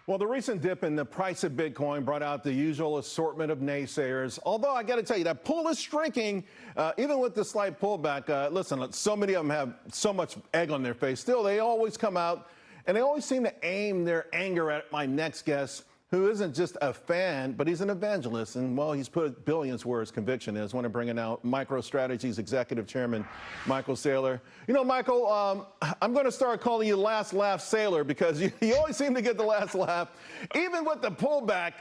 Well, the recent dip in the price of Bitcoin brought out the usual assortment of naysayers. Although I got to tell you, that pool is shrinking, even with the slight pullback. Listen, so many of them have so much egg on their face. Still, they always come out and they always seem to aim their anger at my next guest, who isn't just a fan, but he's an evangelist. And, well, he's put billions where his conviction is. I want to bring in out MicroStrategy's Executive Chairman, Michael Saylor. You know, Michael, I'm going to start calling you Last Laugh Sailor because you always seem to get the last laugh. Even with the pullback,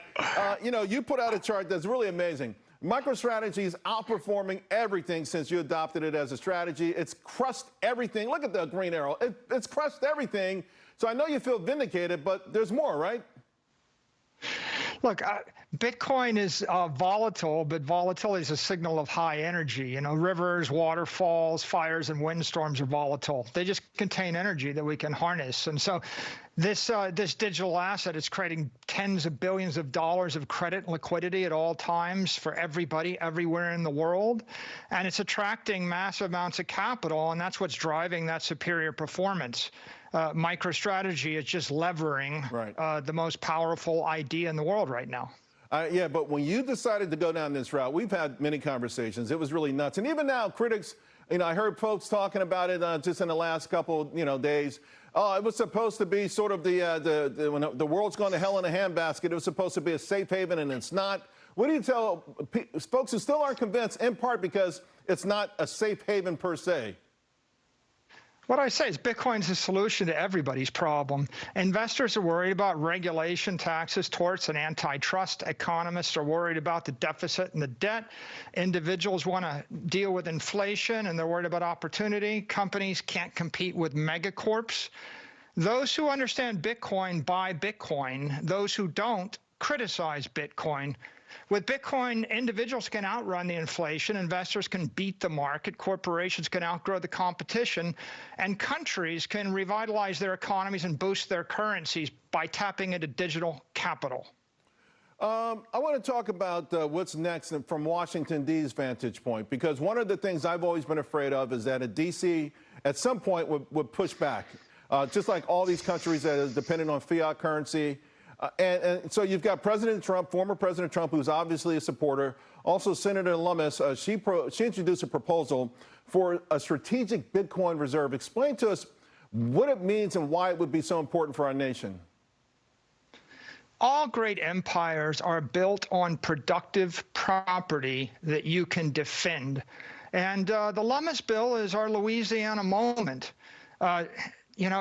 you put out a chart that's really amazing. MicroStrategy is outperforming everything since you adopted it as a strategy. It's crushed everything. Look at the green arrow. It's crushed everything. So I know you feel vindicated, but there's more, right? Look, Bitcoin is volatile, but volatility is a signal of high energy. You know, rivers, waterfalls, fires, and windstorms are volatile. They just contain energy that we can harness. And so this digital asset is creating tens of billions of dollars of credit and liquidity at all times for everybody everywhere in the world. And it's attracting massive amounts of capital, and that's what's driving that superior performance. MicroStrategy is just levering the most powerful idea in the world right now. Yeah, but when you decided to go down this route, we've had many conversations. It was really nuts. And even now, critics, I heard folks talking about it just in the last couple, days. Oh, it was supposed to be sort of when the world's gone to hell in a handbasket. It was supposed to be a safe haven, and it's not. What do you tell folks who still aren't convinced, in part because it's not a safe haven per se? What I say is Bitcoin's a solution to everybody's problem. Investors are worried about regulation, taxes, torts, and antitrust. Economists are worried about the deficit and the debt. Individuals want to deal with inflation, and they're worried about opportunity. Companies can't compete with megacorps. Those who understand Bitcoin buy Bitcoin. Those who don't criticize Bitcoin. With Bitcoin, individuals can outrun the inflation, investors can beat the market, corporations can outgrow the competition, and countries can revitalize their economies and boost their currencies by tapping into digital capital. I want to talk about what's next from Washington, D.C.'s vantage point, because one of the things I've always been afraid of is that D.C. at some point would push back, just like all these countries that are dependent on fiat currency. And so you've got President Trump, former President Trump, who's obviously a supporter. Also, Senator Lummis, she introduced a proposal for a strategic Bitcoin reserve. Explain to us what it means and why it would be so important for our nation. All great empires are built on productive property that you can defend. And the Lummis bill is our Louisiana moment.